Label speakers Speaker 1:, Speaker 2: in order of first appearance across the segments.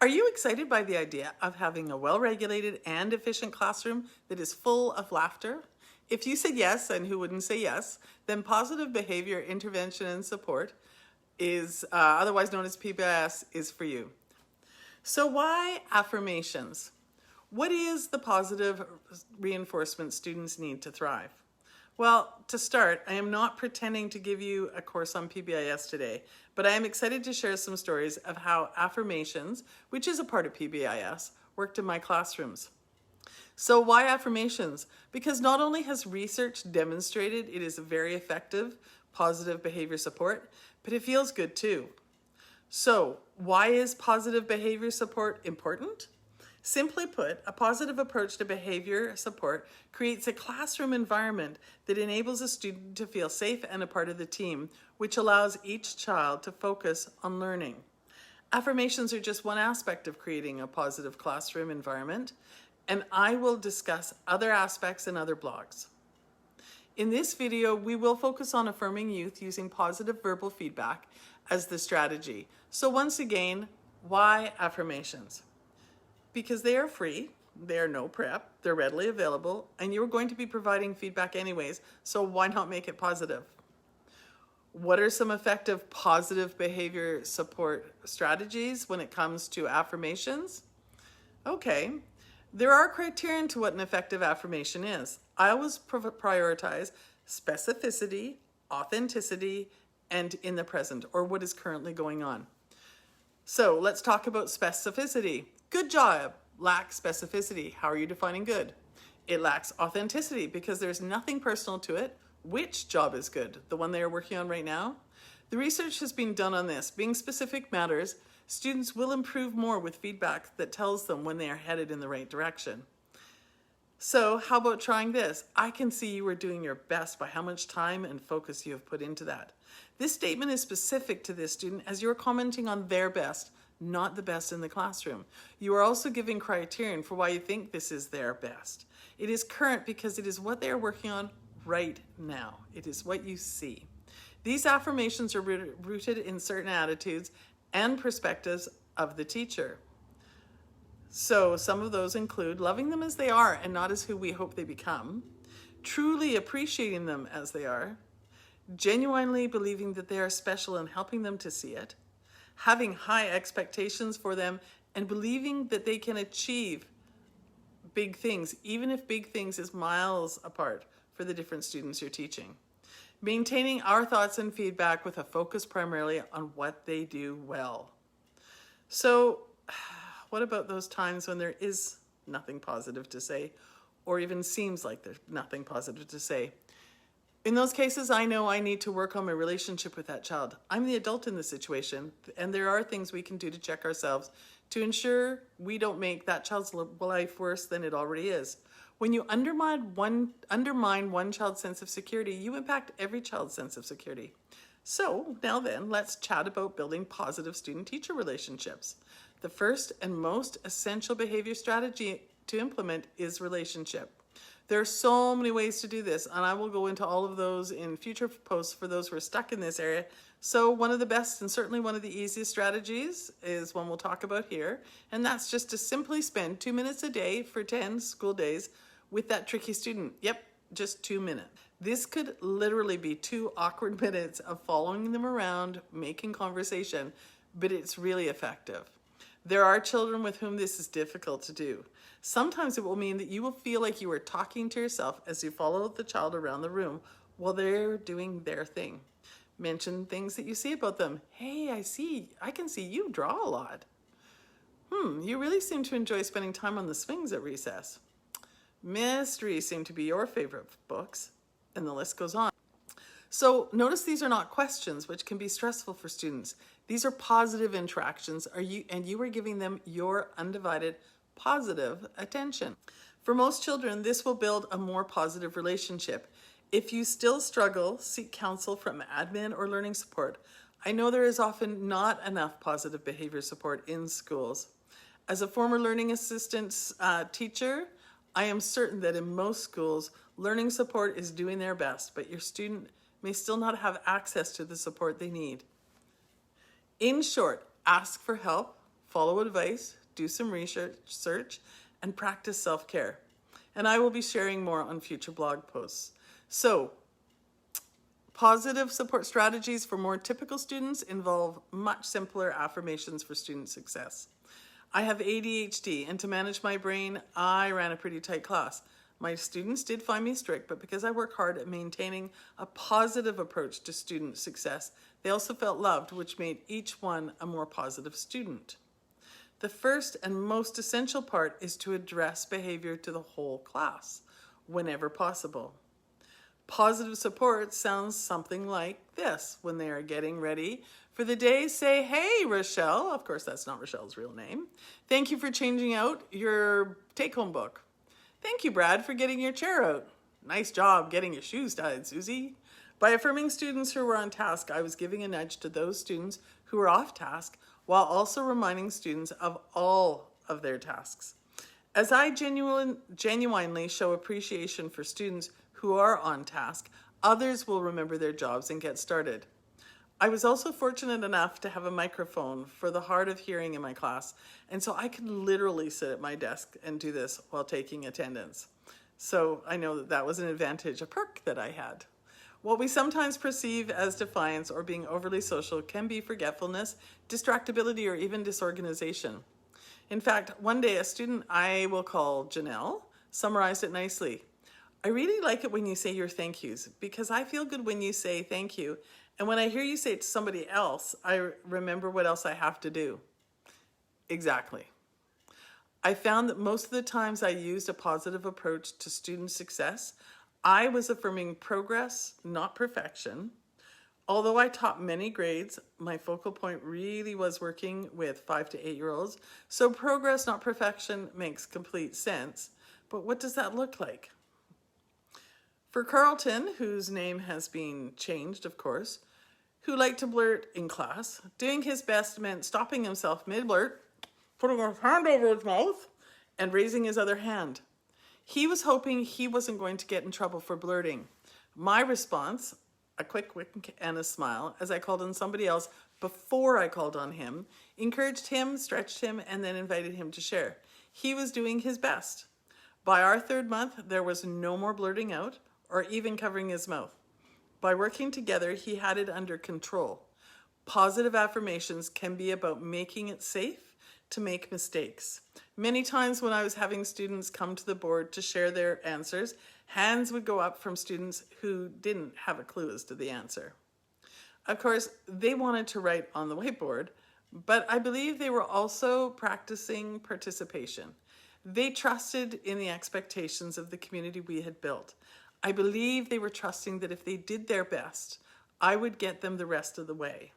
Speaker 1: Are you excited by the idea of having a well-regulated and efficient classroom that is full of laughter? If you said yes, and who wouldn't say yes, then positive behavior intervention and support is otherwise known as PBIS is for you. So why affirmations? What is the positive reinforcement students need to thrive? Well, to start, I am not pretending to give you a course on PBIS today, but I am excited to share some stories of how affirmations, which is a part of PBIS, worked in my classrooms. So why affirmations? Because not only has research demonstrated it is a very effective positive behavior support, but it feels good too. So why is positive behavior support important? Simply put, a positive approach to behavior support creates a classroom environment that enables a student to feel safe and a part of the team, which allows each child to focus on learning. Affirmations are just one aspect of creating a positive classroom environment, and I will discuss other aspects in other blogs. In this video, we will focus on affirming youth using positive verbal feedback as the strategy. So once again, why affirmations? Because they are free, they are no prep, they're readily available, and you're going to be providing feedback anyways, so why not make it positive? What are some effective positive behavior support strategies when it comes to affirmations? Okay, there are criteria to what an effective affirmation is. I always prioritize specificity, authenticity, and in the present, or what is currently going on. So let's talk about specificity. Good job lacks specificity. How are you defining good? It lacks authenticity because there's nothing personal to it. Which job is good? The one they are working on right now? The research has been done on this. Being specific matters. Students will improve more with feedback that tells them when they are headed in the right direction. So how about trying this? I can see you are doing your best by how much time and focus you have put into that. This statement is specific to this student as you're commenting on their best, not the best in the classroom. You are also giving criterion for why you think this is their best. It is current because it is what they are working on right now. It is what you see. These affirmations are rooted in certain attitudes and perspectives of the teacher. So some of those include loving them as they are and not as who we hope they become, truly appreciating them as they are, genuinely believing that they are special and helping them to see it, having high expectations for them and believing that they can achieve big things, even if big things is miles apart for the different students you're teaching. Maintaining our thoughts and feedback with a focus primarily on what they do well. So what about those times when there is nothing positive to say, or even seems like there's nothing positive to say? In those cases, I know I need to work on my relationship with that child. I'm the adult in the situation, and there are things we can do to check ourselves to ensure we don't make that child's life worse than it already is. When you undermine one child's sense of security, you impact every child's sense of security. So now then, let's chat about building positive student-teacher relationships. The first and most essential behavior strategy to implement is relationship. There are so many ways to do this, and I will go into all of those in future posts for those who are stuck in this area. So one of the best and certainly one of the easiest strategies is one we'll talk about here, and that's just to simply spend 2 minutes a day for 10 school days with that tricky student. Yep, just 2 minutes. This could literally be 2 awkward minutes of following them around, making conversation, but it's really effective. There are children with whom this is difficult to do. Sometimes it will mean that you will feel like you are talking to yourself as you follow the child around the room while they're doing their thing. Mention things that you see about them. Hey, I can see you draw a lot. You really seem to enjoy spending time on the swings at recess. Mysteries seem to be your favorite books, and the list goes on. So notice these are not questions, which can be stressful for students. These are positive interactions, and you are giving them your undivided positive attention. For most children, this will build a more positive relationship. If you still struggle, seek counsel from admin or learning support. I know there is often not enough positive behavior support in schools. As a former learning assistance teacher, I am certain that in most schools, learning support is doing their best, but your student may still not have access to the support they need. In short, ask for help, follow advice, do some research, and practice self-care. And I will be sharing more on future blog posts. So, positive support strategies for more typical students involve much simpler affirmations for student success. I have ADHD, and to manage my brain, I ran a pretty tight class. My students did find me strict, but because I work hard at maintaining a positive approach to student success, they also felt loved, which made each one a more positive student. The first and most essential part is to address behavior to the whole class whenever possible. Positive support sounds something like this. When they are getting ready for the day, say, "Hey, Rochelle," of course that's not Rochelle's real name, "thank you for changing out your take-home book. Thank you, Brad, for getting your chair out. Nice job getting your shoes tied, Susie." By affirming students who were on task, I was giving a nudge to those students who were off task, while also reminding students of all of their tasks. As I genuinely show appreciation for students who are on task, others will remember their jobs and get started. I was also fortunate enough to have a microphone for the hard of hearing in my class, and so I could literally sit at my desk and do this while taking attendance. So I know that that was an advantage, a perk that I had. What we sometimes perceive as defiance or being overly social can be forgetfulness, distractibility, or even disorganization. In fact, one day a student I will call Janelle summarized it nicely. "I really like it when you say your thank yous, because I feel good when you say thank you. And when I hear you say it to somebody else, I remember what else I have to do." Exactly. I found that most of the times I used a positive approach to student success, I was affirming progress, not perfection. Although I taught many grades, my focal point really was working with 5 to 8-year-olds. So progress, not perfection, makes complete sense. But what does that look like? For Carlton, whose name has been changed, of course, who liked to blurt in class, doing his best meant stopping himself mid-blurt, putting his hand over his mouth, and raising his other hand. He was hoping he wasn't going to get in trouble for blurting. My response, a quick wink and a smile, as I called on somebody else before I called on him, encouraged him, stretched him, and then invited him to share. He was doing his best. By our 3rd month, there was no more blurting out or even covering his mouth. By working together, he had it under control. Positive affirmations can be about making it safe to make mistakes. Many times when I was having students come to the board to share their answers, hands would go up from students who didn't have a clue as to the answer. Of course, they wanted to write on the whiteboard, but I believe they were also practicing participation. They trusted in the expectations of the community we had built. I believe they were trusting that if they did their best, I would get them the rest of the way.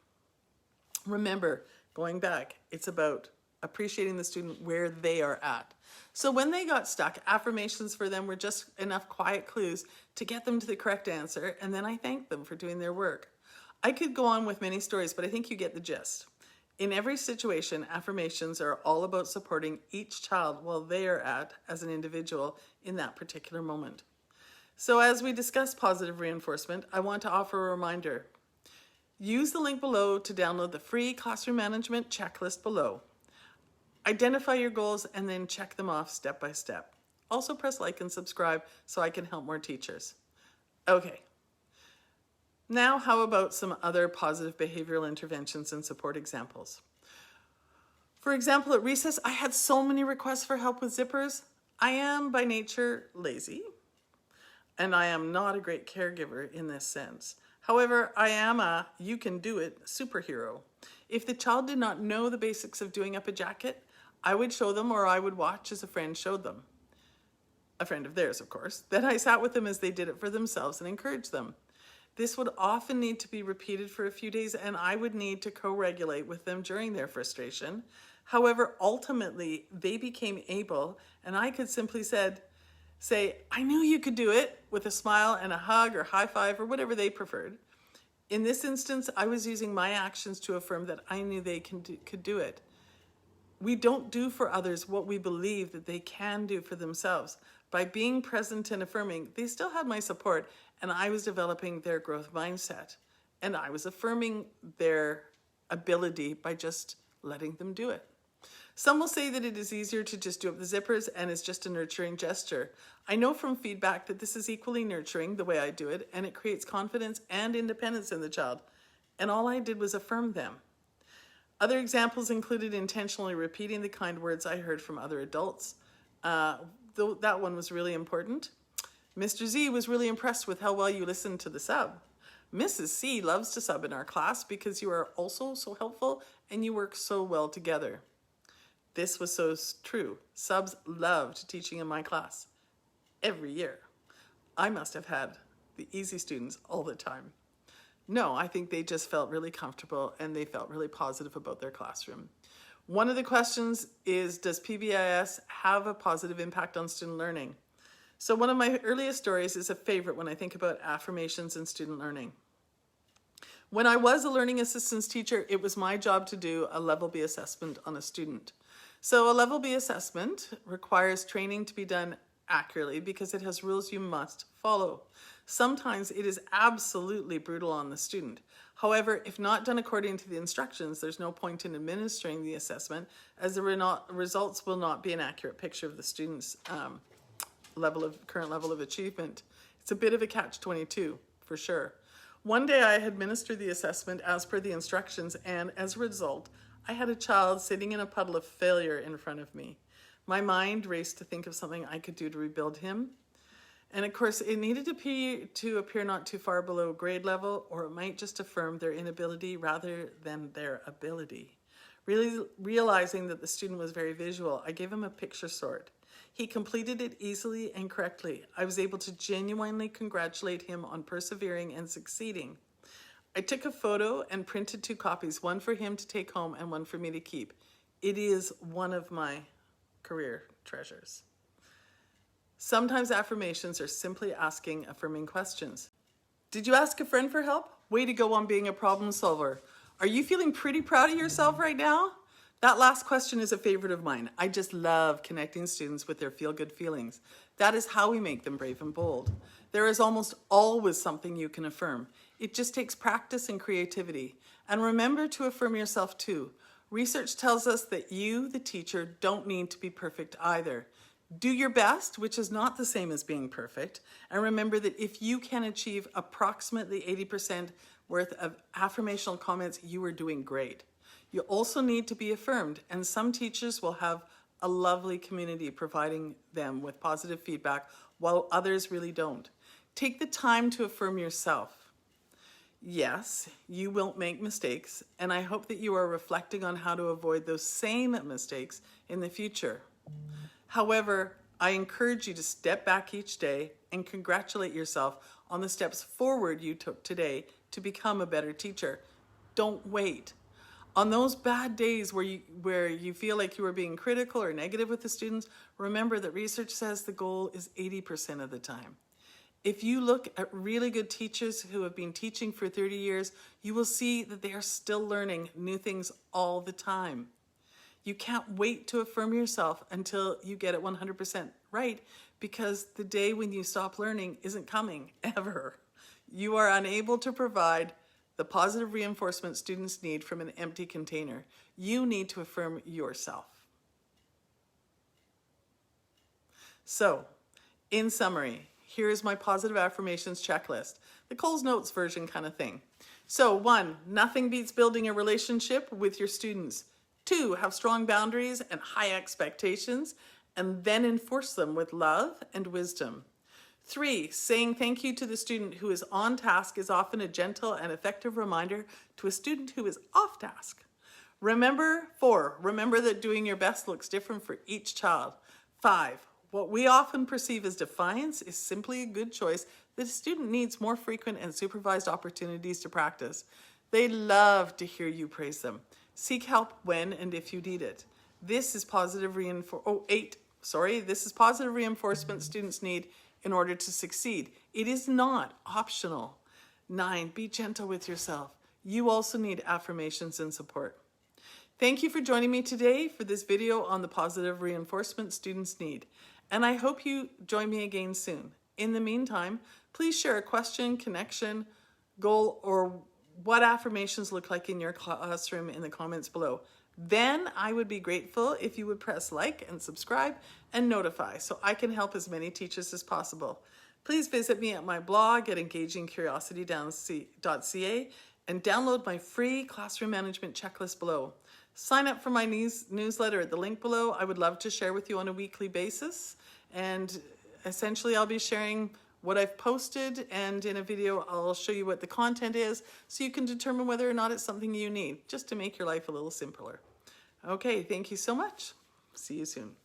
Speaker 1: Remember, going back, it's about appreciating the student where they are at. So when they got stuck, affirmations for them were just enough quiet clues to get them to the correct answer, and then I thanked them for doing their work. I could go on with many stories, but I think you get the gist. In every situation, affirmations are all about supporting each child while they are at as an individual in that particular moment. So as we discuss positive reinforcement, I want to offer a reminder. Use the link below to download the free classroom management checklist below. Identify your goals and then check them off step by step. Also press like and subscribe so I can help more teachers. Okay. Now, how about some other positive behavioral interventions and support examples? For example, at recess, I had so many requests for help with zippers. I am by nature lazy, and I am not a great caregiver in this sense. However, I am a you can do it superhero. If the child did not know the basics of doing up a jacket, I would show them, or I would watch as a friend showed them. A friend of theirs, of course. Then I sat with them as they did it for themselves and encouraged them. This would often need to be repeated for a few days, and I would need to co-regulate with them during their frustration. However, ultimately, they became able, and I could simply say, I knew you could do it, with a smile and a hug or high five or whatever they preferred. In this instance, I was using my actions to affirm that I knew they could do it. We don't do for others what we believe that they can do for themselves. By being present and affirming, they still had my support, and I was developing their growth mindset. And I was affirming their ability by just letting them do it. Some will say that it is easier to just do up the zippers and is just a nurturing gesture. I know from feedback that this is equally nurturing the way I do it, and it creates confidence and independence in the child. And all I did was affirm them. Other examples included intentionally repeating the kind words I heard from other adults. Though that one was really important. Mr. Z was really impressed with how well you listened to the sub. Mrs. C loves to sub in our class because you are also so helpful and you work so well together. This was so true. Subs loved teaching in my class every year. I must have had the easy students all the time. No, I think they just felt really comfortable and they felt really positive about their classroom. One of the questions is, does PBIS have a positive impact on student learning? So one of my earliest stories is a favorite when I think about affirmations and student learning. When I was a learning assistance teacher, it was my job to do a level B assessment on a student. So a level B assessment requires training to be done accurately because it has rules you must follow. Sometimes it is absolutely brutal on the student. However, if not done according to the instructions, there's no point in administering the assessment, as the results will not be an accurate picture of the student's current level of achievement. It's a bit of a catch-22 for sure. One day I had administered the assessment as per the instructions, and as a result, I had a child sitting in a puddle of failure in front of me. My mind raced to think of something I could do to rebuild him. And of course, it needed to appear not too far below grade level, or it might just affirm their inability rather than their ability. Really realizing that the student was very visual, I gave him a picture sort. He completed it easily and correctly. I was able to genuinely congratulate him on persevering and succeeding. I took a photo and printed 2 copies, one for him to take home and one for me to keep. It is one of my career treasures. Sometimes affirmations are simply asking affirming questions. Did you ask a friend for help? Way to go on being a problem solver. Are you feeling pretty proud of yourself right now? That last question is a favorite of mine. I just love connecting students with their feel-good feelings. That is how we make them brave and bold. There is almost always something you can affirm. It just takes practice and creativity. And remember to affirm yourself too. Research tells us that you, the teacher, don't need to be perfect either. Do your best, which is not the same as being perfect. And remember that if you can achieve approximately 80% worth of affirmational comments, you are doing great. You also need to be affirmed, and some teachers will have a lovely community providing them with positive feedback, while others really don't. Take the time to affirm yourself. Yes, you will make mistakes, and I hope that you are reflecting on how to avoid those same mistakes in the future. However, I encourage you to step back each day and congratulate yourself on the steps forward you took today to become a better teacher. Don't wait. On those bad days where you feel like you are being critical or negative with the students, remember that research says the goal is 80% of the time. If you look at really good teachers who have been teaching for 30 years, you will see that they are still learning new things all the time. You can't wait to affirm yourself until you get it 100% right, because the day when you stop learning isn't coming, ever. You are unable to provide the positive reinforcement students need from an empty container. You need to affirm yourself. So, in summary, here is my positive affirmations checklist, the Coles Notes version kind of thing. So 1, nothing beats building a relationship with your students. 2, have strong boundaries and high expectations, and then enforce them with love and wisdom. 3, saying thank you to the student who is on task is often a gentle and effective reminder to a student who is off task. 4, remember that doing your best looks different for each child. 5, what we often perceive as defiance is simply a good choice that a student needs more frequent and supervised opportunities to practice. They love to hear you praise them. Seek help when and if you need it. This is positive reinforcement students need in order to succeed. It is not optional. 9, be gentle with yourself. You also need affirmations and support. Thank you for joining me today for this video on the positive reinforcement students need, and I hope you join me again soon. In the meantime, please share a question, connection, goal, or what affirmations look like in your classroom in the comments below. then I would be grateful if you would press like and subscribe and notify so I can help as many teachers as possible. Please visit me at my blog at engagingcuriosity.ca and download my free classroom management checklist below. Sign up for my newsletter at the link below. I would love to share with you on a weekly basis. And essentially I'll be sharing what I've posted, and in a video I'll show you what the content is so you can determine whether or not it's something you need, just to make your life a little simpler. Okay, thank you so much. See you soon.